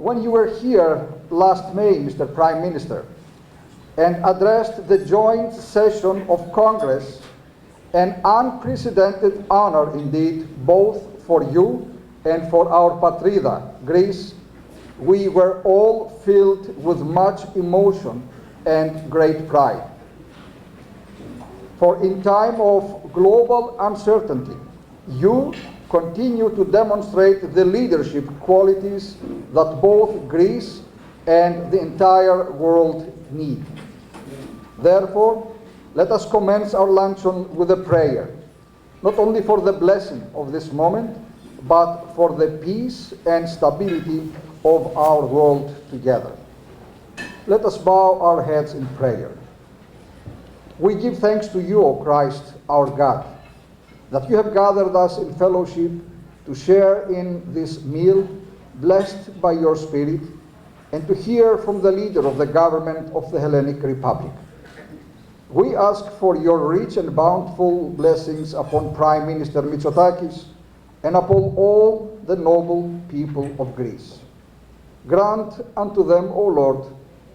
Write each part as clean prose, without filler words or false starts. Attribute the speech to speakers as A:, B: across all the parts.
A: when you were here last May, Mr. Prime Minister, and addressed the joint session of Congress, an unprecedented honor indeed, both for you and for our Patrida, Greece, we were all filled with much emotion and great pride. For in time of global uncertainty, you continue to demonstrate the leadership qualities that both Greece and the entire world need. Therefore, let us commence our luncheon with a prayer, not only for the blessing of this moment, but for the peace and stability of our world together. Let us bow our heads in prayer. We give thanks to you, O Christ, our God, that you have gathered us in fellowship to share in this meal, blessed by your Spirit, and to hear from the leader of the government of the Hellenic Republic. We ask for your rich and bountiful blessings upon Prime Minister Mitsotakis and upon all the noble people of Greece. Grant unto them, O Lord,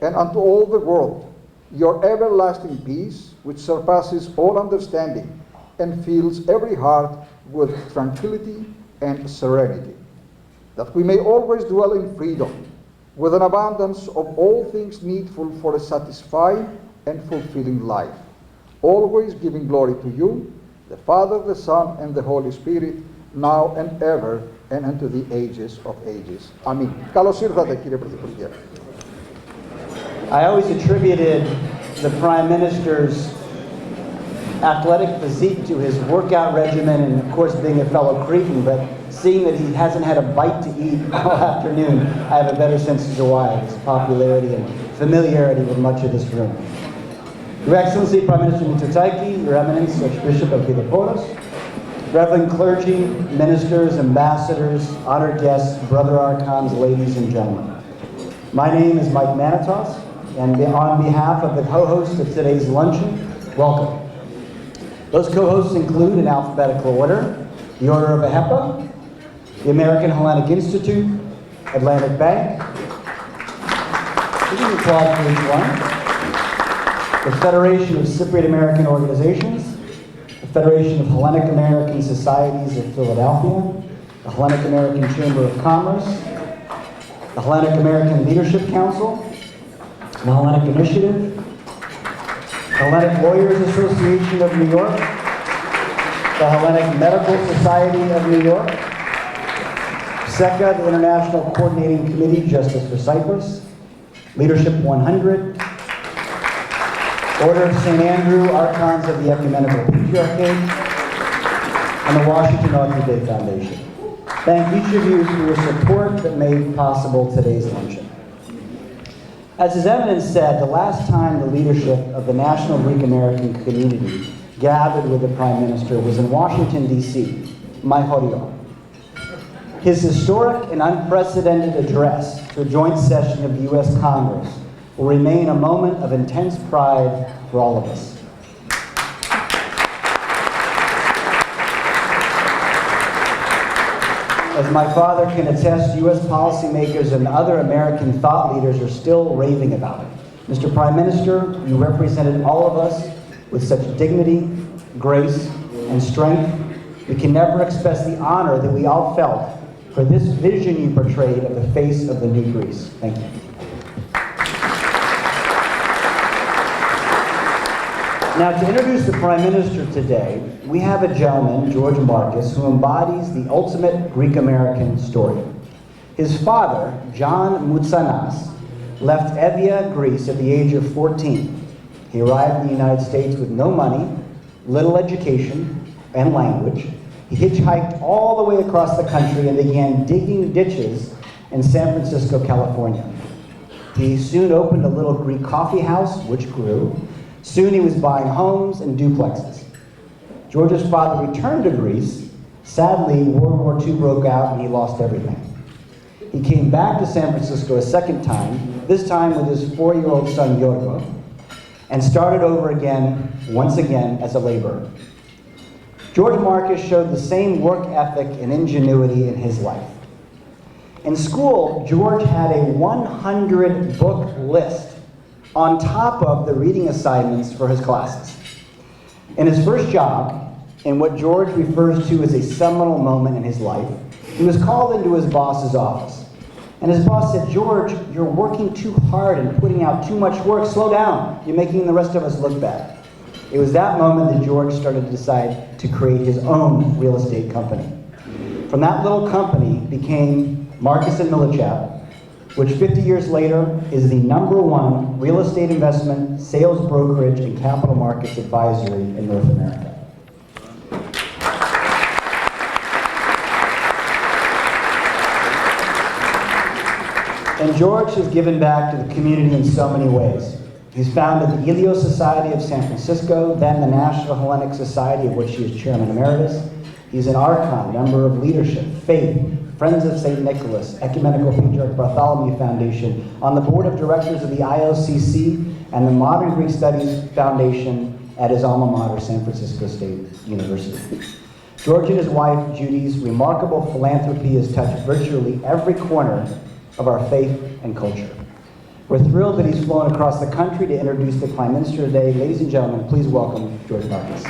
A: and unto all the world, your everlasting peace, which surpasses all understanding and fills every heart with tranquility and serenity, that we may always dwell in freedom, with an abundance of all things needful for a satisfying and fulfilling life, always giving glory to you, the Father, the Son, and the Holy Spirit, now and ever, and unto the ages of ages. Amen. Καλώς ήρθατε, κύριε Πρωθυπουργέ.
B: I always attributed the Prime Minister's athletic physique to his workout regimen and, of course, being a fellow Cretan, but seeing that he hasn't had a bite to eat all afternoon, I have a better sense as to why, his popularity and familiarity with much of this room. Your Excellency, Prime Minister Mitsotakis, Your Eminence, Archbishop Elpidophoros, Reverend clergy, ministers, ambassadors, honored guests, brother archons, ladies and gentlemen. My name is Mike Manatos, and on behalf of the co-hosts of today's luncheon, welcome. Those co-hosts include, in alphabetical order, the Order of AHEPA, the American Hellenic Institute, Atlantic Bank, we can applaud for each one, the Federation of Cypriot American Organizations, the Federation of Hellenic American Societies of Philadelphia, the Hellenic American Chamber of Commerce, the Hellenic American Leadership Council, the Hellenic Initiative, the Hellenic Lawyers Association of New York, the Hellenic Medical Society of New York, SECA, the International Coordinating Committee, Justice for Cyprus, Leadership 100, Order of St. Andrew, Archons of the Ecumenical Patriarchate, and the Washington Arthur Day Foundation. Thank each of you for your support that made possible today's luncheon. As His Eminence said, the last time the leadership of the National Greek American community gathered with the Prime Minister was in Washington, D.C., my horion. His historic and unprecedented address to a joint session of the U.S. Congress will remain a moment of intense pride for all of us. As my father can attest, U.S. policymakers and other American thought leaders are still raving about it. Mr. Prime Minister, you represented all of us with such dignity, grace, and strength. We can never express the honor that we all felt for this vision you portrayed of the face of the new Greece. Thank you. Now, to introduce the Prime Minister today, we have a gentleman, George Marcus, who embodies the ultimate Greek-American story. His father, John Moutsanas, left Evia, Greece, at the age of 14. He arrived in the United States with no money, little education, and language. He hitchhiked all the way across the country and began digging ditches in San Francisco, California. He soon opened a little Greek coffee house, which grew. Soon he was buying homes and duplexes. George's father returned to Greece. Sadly, World War II broke out and he lost everything. He came back to San Francisco a second time, this time with his 4-year-old son, Yorgo, and started over again, once again, as a laborer. George Marcus showed the same work ethic and ingenuity in his life. In school, George had a 100-book list on top of the reading assignments for his classes. In his first job, in what George refers to as a seminal moment in his life, he was called into his boss's office. And his boss said, "George, you're working too hard and putting out too much work. Slow down. You're making the rest of us look bad." It was that moment that George started to decide to create his own real estate company. From that little company became Marcus and Millichap, which 50 years later is the #1 real estate investment, sales brokerage, and capital markets advisory in North America. And George has given back to the community in so many ways. He's founded the Elio Society of San Francisco, then the National Hellenic Society, of which he is chairman emeritus. He's an archon, member of leadership, faith, Friends of St. Nicholas, Ecumenical Patriarch Bartholomew Foundation, on the board of directors of the IOCC and the Modern Greek Studies Foundation at his alma mater, San Francisco State University. George and his wife, Judy's remarkable philanthropy has touched virtually every corner of our faith and culture. We're thrilled that he's flown across the country to introduce the Prime Minister today. Ladies and gentlemen, please welcome George Marcus.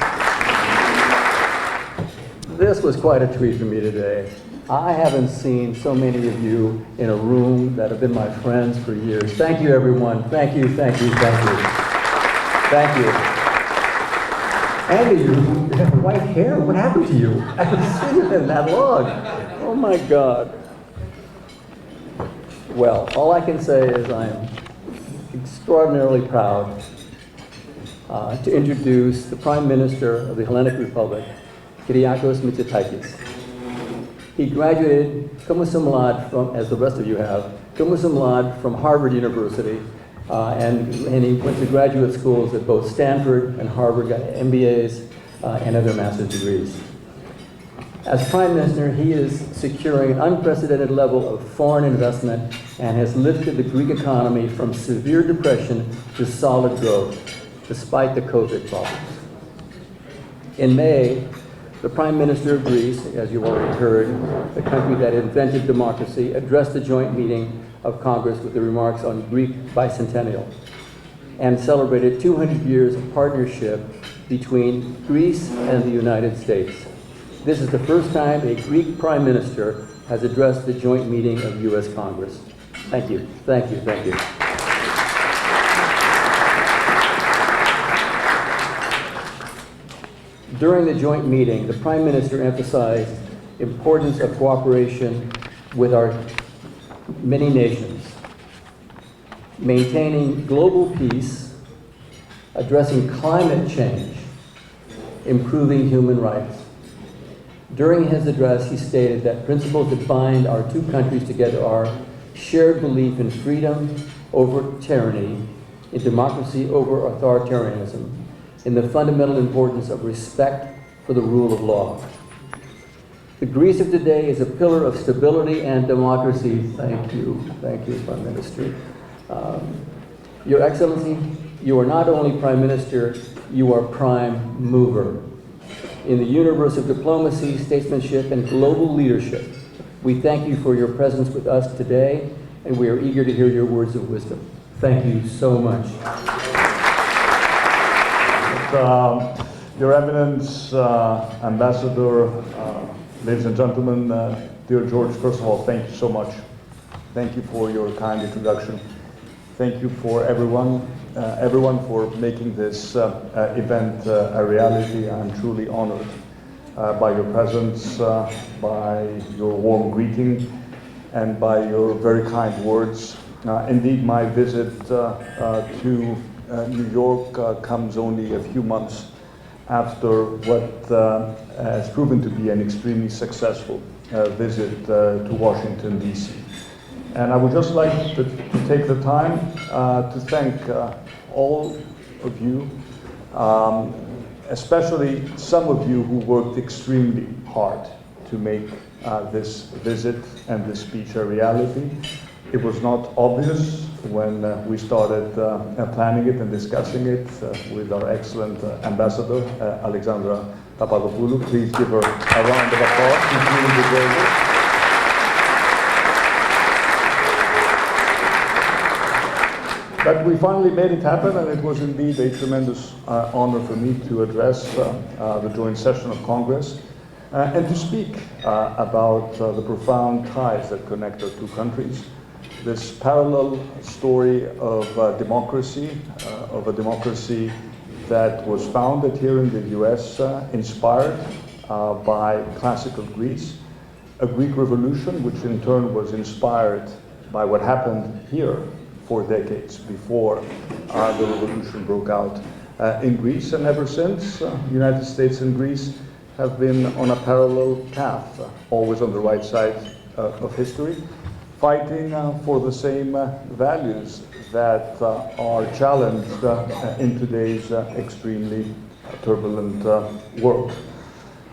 C: This was quite a treat for me today. I haven't seen so many of you in a room that have been my friends for years. Thank you, everyone. Thank you, thank you, thank you. Thank you. Andy, you have white hair. What happened to you? I haven't seen it in that long. Oh my God. Well, all I can say is I'm extraordinarily proud to introduce the Prime Minister of the Hellenic Republic, Kyriakos Mitsotakis. He graduated cum laude from, as the rest of you have, cum laude from Harvard University, and he went to graduate schools at both Stanford and Harvard, got MBAs and other master's degrees. As Prime Minister, he is securing an unprecedented level of foreign investment and has lifted the Greek economy from severe depression to solid growth, despite the COVID problems. In May, the Prime Minister of Greece, as you already heard, the country that invented democracy, addressed the joint meeting of Congress with the remarks on Greek bicentennial and celebrated 200 years of partnership between Greece and the United States. This is the first time a Greek Prime Minister has addressed the joint meeting of U.S. Congress. Thank you, thank you, thank you. During the joint meeting, the Prime Minister emphasized the importance of cooperation with our many nations, maintaining global peace, addressing climate change, improving human rights. During his address, he stated that principles that bind our two countries together are shared belief in freedom over tyranny, in democracy over authoritarianism, in the fundamental importance of respect for the rule of law. The Greece of today is a pillar of stability and democracy. Thank you, Prime Minister. Your Excellency, you are not only Prime Minister, you are Prime Mover. In the universe of diplomacy, statesmanship, and global leadership, we thank you for your presence with us today, and we are eager to hear your words of wisdom. Thank you so much.
D: Your Eminence, Ambassador, ladies and gentlemen, dear George, first of all, thank you so much. Thank you for your kind introduction. Thank you for everyone for making this event a reality. I'm truly honored by your presence, by your warm greeting, and by your very kind words. Indeed, my visit to New York comes only a few months after what has proven to be an extremely successful visit to Washington, D.C. And I would just like to take the time to thank all of you, especially some of you who worked extremely hard to make this visit and this speech a reality. It was not obvious when we started planning it and discussing it with our excellent ambassador, Alexandra Papadopoulou. Please give her a round of applause. She's really deserved it. But we finally made it happen, and it was indeed a tremendous honor for me to address the joint session of Congress and to speak about the profound ties that connect our two countries. This parallel story of democracy, of a democracy that was founded here in the US, inspired by classical Greece, a Greek revolution which in turn was inspired by what happened here 4 decades before the revolution broke out in Greece. And ever since, the United States and Greece have been on a parallel path, always on the right side of history, fighting for the same values that are challenged in today's extremely turbulent world.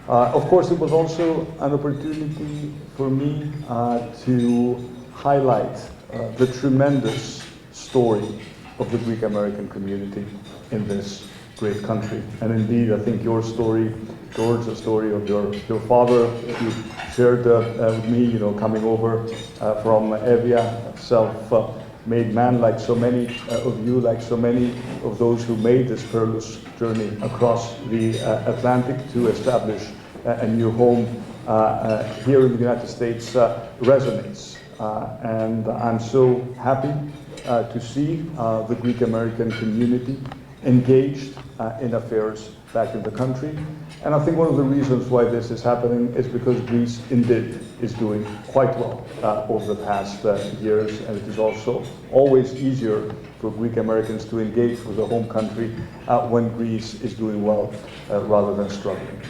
D: Of course, it was also an opportunity for me to highlight the tremendous story of the Greek-American community in this great country. And indeed, I think your story, George, the story of your father, you shared with me, you know, coming over from Evia, self-made man, like so many of you, like so many of those who made this perilous journey across the Atlantic to establish a new home here in the United States resonates. And I'm so happy to see the Greek-American community engaged in affairs back in the country. And I think one of the reasons why this is happening is because Greece indeed is doing quite well over the past years, and it is also always easier for Greek Americans to engage with the home country when Greece is doing well rather than struggling.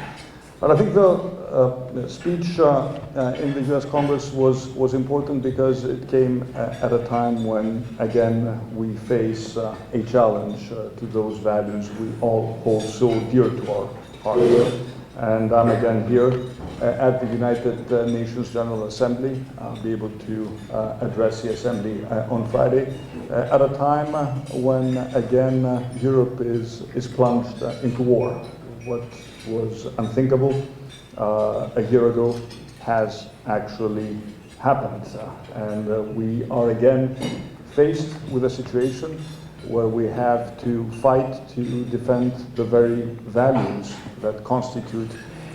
D: But I think the speech in the US Congress was important because it came at a time when, again, we face a challenge to those values we all hold so dear to our hearts. And I'm again here at the United Nations General Assembly. I'll be able to address the Assembly on Friday at a time when, again, Europe is plunged into war. What was unthinkable a year ago has actually happened. And we are again faced with a situation where we have to fight to defend the very values that constitute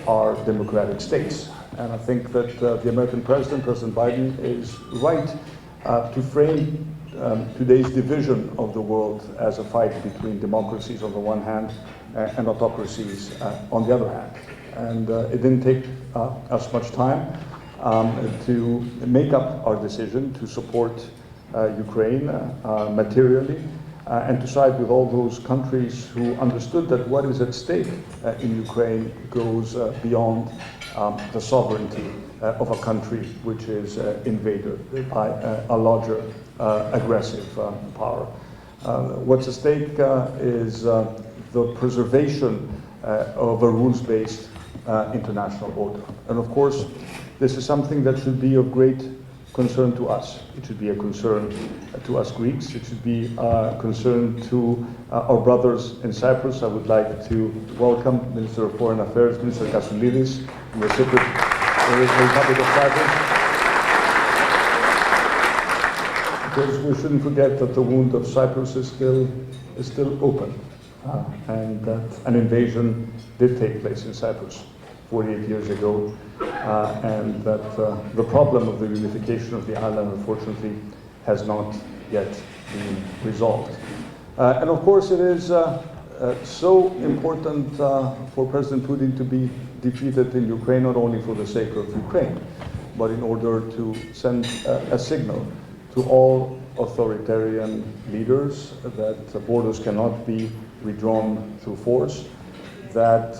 D: our democratic states. And I think that the American president, President Biden, is right to frame today's division of the world as a fight between democracies on the one hand and autocracies on the other hand. And it didn't take us much time to make up our decision to support Ukraine materially and to side with all those countries who understood that what is at stake in Ukraine goes beyond the sovereignty of a country which is invaded by a larger aggressive power. What's at stake is the preservation of a rules-based international order. And of course, this is something that should be of great concern to us. It should be a concern to us Greeks. It should be a concern to our brothers in Cyprus. I would like to welcome Minister of Foreign Affairs, Minister Kassoulidis, from the Republic of Cyprus. Because we shouldn't forget that the wound of Cyprus is still open, and that an invasion did take place in Cyprus 48 years ago, and that the problem of the unification of the island, unfortunately, has not yet been resolved. And of course, it is so important for President Putin to be defeated in Ukraine, not only for the sake of Ukraine, but in order to send a signal to all authoritarian leaders that borders cannot be redrawn through force, that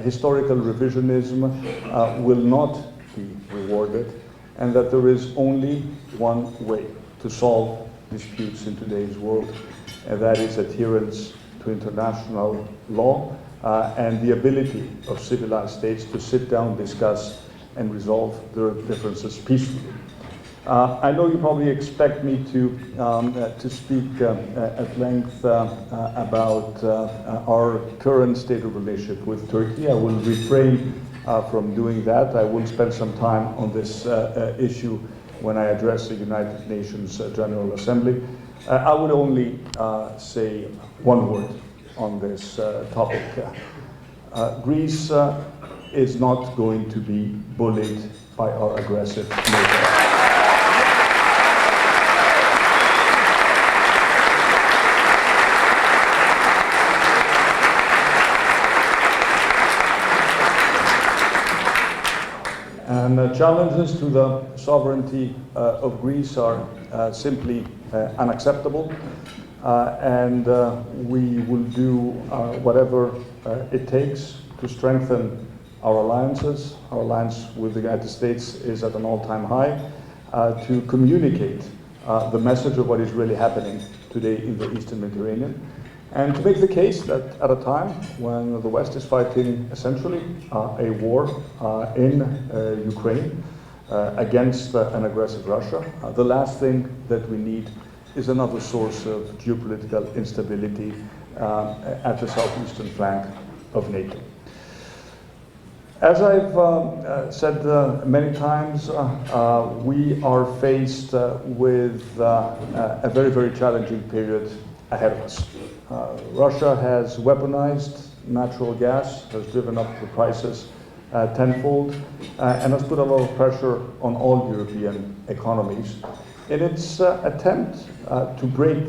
D: historical revisionism will not be rewarded, and that there is only one way to solve disputes in today's world, and that is adherence to international law and the ability of civilized states to sit down, discuss, and resolve their differences peacefully. I know you probably expect me to speak at length about our current state of relationship with Turkey. I will refrain from doing that. I will spend some time on this issue when I address the United Nations General Assembly. I would only say one word on this topic. Greece is not going to be bullied by our aggressive neighbor. And the challenges to the sovereignty of Greece are simply unacceptable. And we will do whatever it takes to strengthen our alliances. Our alliance with the United States is at an all-time high, to communicate the message of what is really happening today in the Eastern Mediterranean, and to make the case that at a time when the West is fighting essentially a war in Ukraine against an aggressive Russia, the last thing that we need is another source of geopolitical instability at the southeastern flank of NATO. As I've said many times, we are faced with a very, very challenging period ahead of us. Russia has weaponized natural gas, has driven up the prices tenfold, and has put a lot of pressure on all European economies in its attempt to break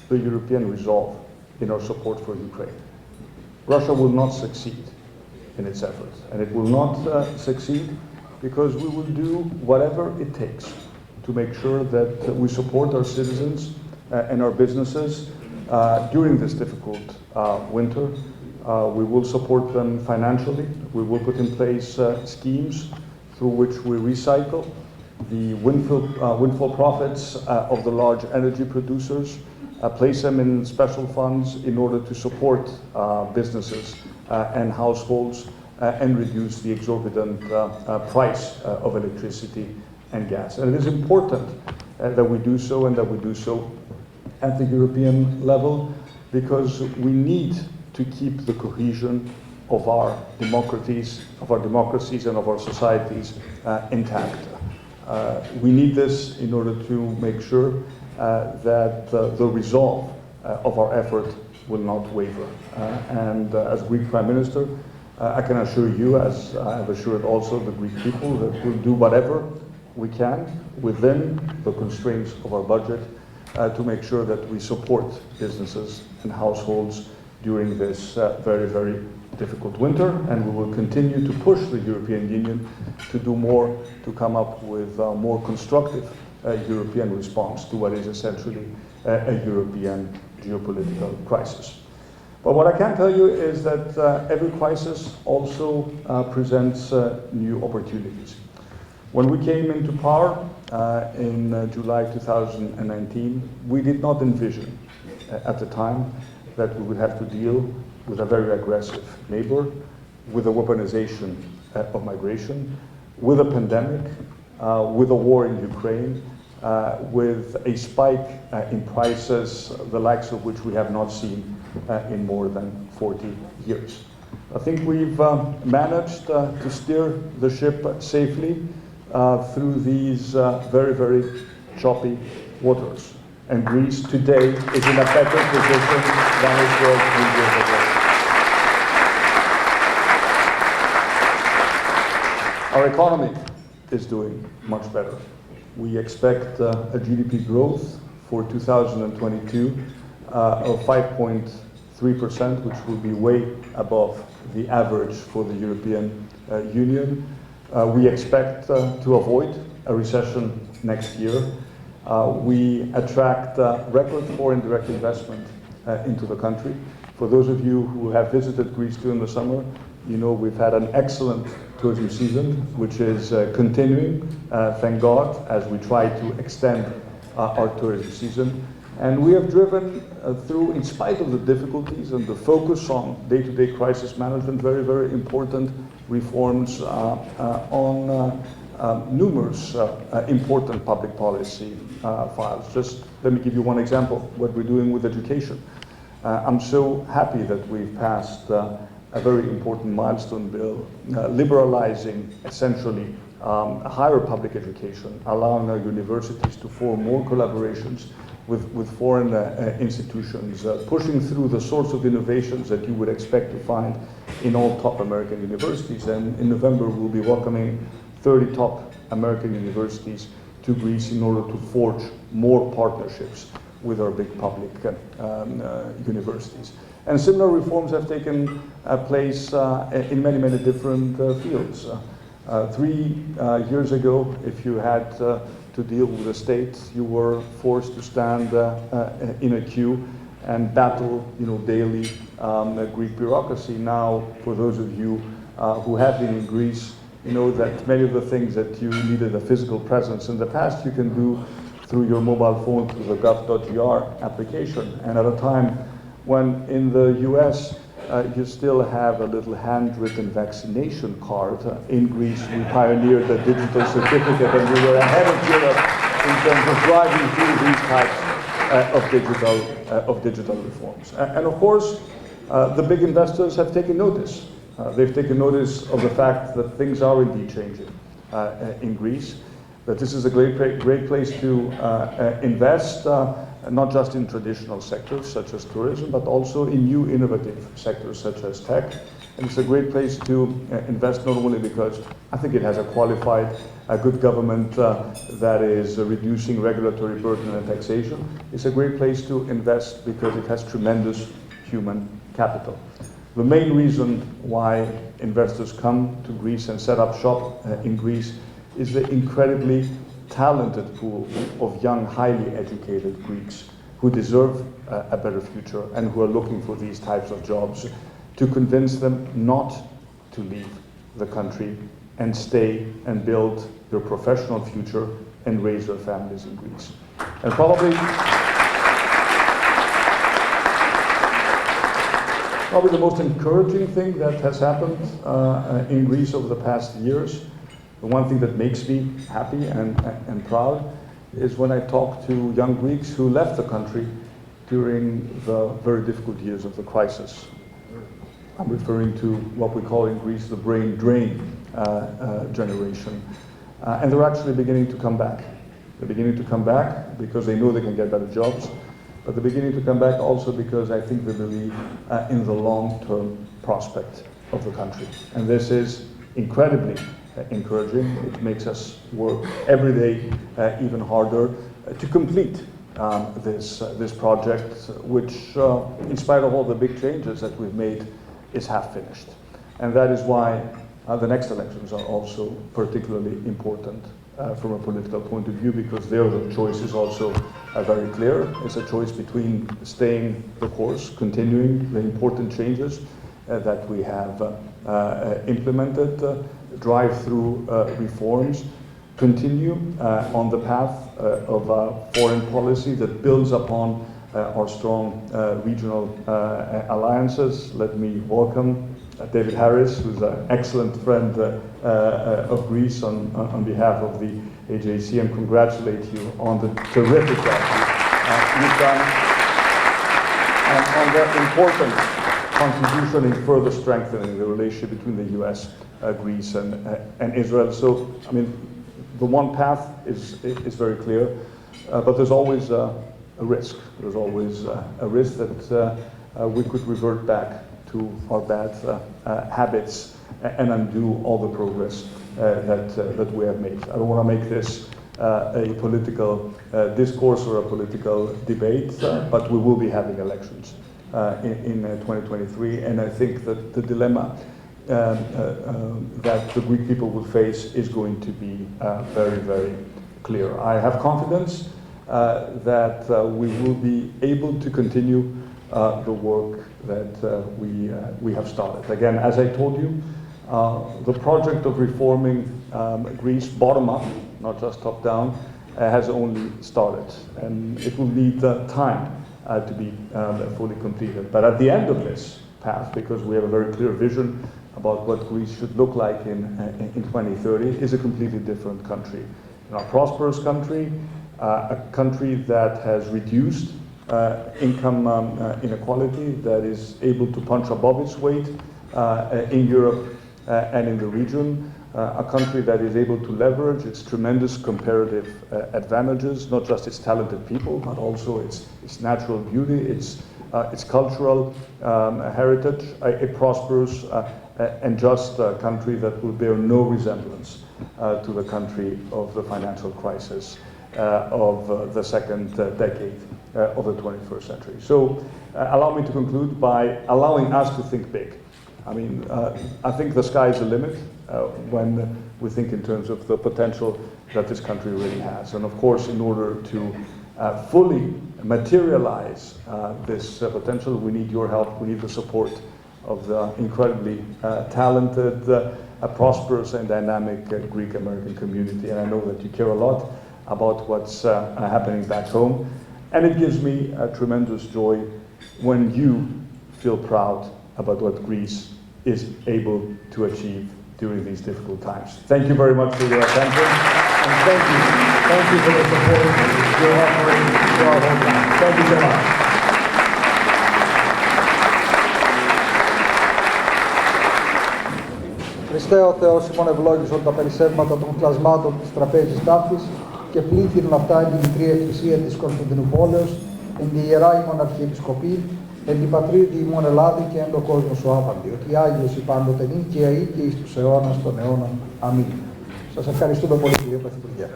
D: the European resolve in our support for Ukraine. Russia will not succeed in its efforts, and it will not succeed because we will do whatever it takes to make sure that we support our citizens and our businesses during this difficult winter. We will support them financially. We will put in place schemes through which we recycle the windfall profits of the large energy producers, place them in special funds in order to support businesses and households and reduce the exorbitant price of electricity and gas. And it is important that we do so, and that we do so at the European level, because we need to keep the cohesion of our democracies and of our societies intact. We need this in order to make sure that the resolve of our effort will not waver. And as Greek Prime Minister, I can assure you, as I have assured also the Greek people, that we'll do whatever we can within the constraints of our budget to make sure that we support businesses and households during this very, very difficult winter, and we will continue to push the European Union to do more, to come up with a more constructive European response to what is essentially a European geopolitical crisis. But what I can tell you is that every crisis also presents new opportunities. When we came into power in July 2019, we did not envision at the time that we would have to deal with a very aggressive neighbor, with a weaponization of migration, with a pandemic, with a war in Ukraine, with a spike in prices, the likes of which we have not seen in more than 40 years. I think we've managed to steer the ship safely through these very, very choppy waters. And Greece today is in a better position than it was 3 years ago. Our economy is doing much better. We expect a GDP growth for 2022 of 5.3%, which will be way above the average for the European Union. We expect to avoid a recession next year. We attract record foreign direct investment into the country. For those of you who have visited Greece during the summer, you know we've had an excellent tourism season, which is continuing, thank God, as we try to extend our tourism season. And we have driven through, in spite of the difficulties and the focus on day-to-day crisis management, very, very important reforms on numerous important public policy files. Just let me give you one example, what we're doing with education. I'm so happy that we've passed a very important milestone bill, liberalizing essentially higher public education, allowing our universities to form more collaborations with foreign institutions, pushing through the sorts of innovations that you would expect to find in all top American universities. And in November, we'll be welcoming 30 top American universities to Greece in order to forge more partnerships with our big public universities. And similar reforms have taken place in many, many different fields. 3 years ago, if you had to deal with the state, you were forced to stand in a queue and battle, daily Greek bureaucracy. Now, for those of you who have been in Greece, you know that many of the things that you needed a physical presence in the past, you can do through your mobile phone, through the gov.gr application. And at a time when in the US, you still have a little handwritten vaccination card. In Greece, we pioneered the digital certificate, and we were ahead of Europe in terms of driving through these types of digital reforms. And of course, the big investors have taken notice. They've taken notice of the fact that things are indeed changing in Greece, that this is a great place to invest, not just in traditional sectors such as tourism, but also in new innovative sectors such as tech. And it's a great place to invest not only because I think it has a qualified, a good government that is reducing regulatory burden and taxation. It's a great place to invest because it has tremendous human capital. The main reason why investors come to Greece and set up shop in Greece is the incredibly talented pool of young, highly educated Greeks who deserve a better future and who are looking for these types of jobs, to convince them not to leave the country and stay and build their professional future and raise their families in Greece. And probably the most encouraging thing that has happened in Greece over the past years, the one thing that makes me happy and proud, is when I talk to young Greeks who left the country during the very difficult years of the crisis. I'm referring to what we call in Greece the brain drain generation. And they're actually beginning to come back. They're beginning to come back because they know they can get better jobs, but they're beginning to come back also because I think they believe in the long-term prospect of the country. And this is incredibly encouraging. It makes us work every day even harder to complete this project, which, in spite of all the big changes that we've made, is half finished. And that is why the next elections are also particularly important from a political point of view, because there the choice is also very clear. It's a choice between staying the course, continuing the important changes that we have implemented, drive through reforms, continue on the path of a foreign policy that builds upon our strong regional alliances. Let me welcome David Harris, who's an excellent friend of Greece on behalf of the AJC, and congratulate you on the terrific job you've done and on the important contribution in further strengthening the relationship between the US, Greece, and Israel. So, I mean, the one path is very clear, but there's always a risk. There's always a risk that we could revert back to our bad habits and undo all the progress that we have made. I don't want to make this a political discourse or a political debate, but we will be having elections in 2023, and I think that the dilemma that the Greek people will face is going to be very, very clear. I have confidence that we will be able to continue the work that we have started. Again, as I told you, the project of reforming Greece bottom up, not just top down, has only started, and it will need time to be fully completed. But at the end of this path, because we have a very clear vision about what Greece should look like in 2030, is a completely different country. A prosperous country, a country that has reduced income inequality, that is able to punch above its weight in Europe and in the region, a country that is able to leverage its tremendous comparative advantages, not just its talented people, but also its natural beauty, its cultural heritage, a prosperous and just country that will bear no resemblance to the country of the financial crisis of the second decade of the 21st century. So allow me to conclude by allowing us to think big. I mean, I think the sky is the limit when we think in terms of the potential that this country really has. And of course, in order to fully materialize this potential, we need your help, we need the support of the incredibly talented, prosperous and dynamic Greek-American community. And I know that you care a lot about what's happening back home. And it gives me a tremendous joy when you feel proud about what Greece is able to achieve during these difficult times. Thank you very much for your attention, and thank you for the support you're offering to our whole time. Thank you so much.
A: Χριστέ ο Θεός ημών ευλόγησον τα περισσεύματα των κλασμάτων της τραπέζης ταύτης και πλήθυνον αυτά εν τη Μητρία Εκκλησία της Κωνσταντινούπολεως, εν τη Ιερά ημών Αρχιεπισκοπή, εν την Πατρίδη ημών Ελλάδη και εν το κόσμο σου άπαντη, ότι Άγιος υπάντοτε νυν και αεί και εις τους αιώνας των αιώνων. Αμήν. Σας ευχαριστούμε πολύ, κύριε Πρωθυπουργέ.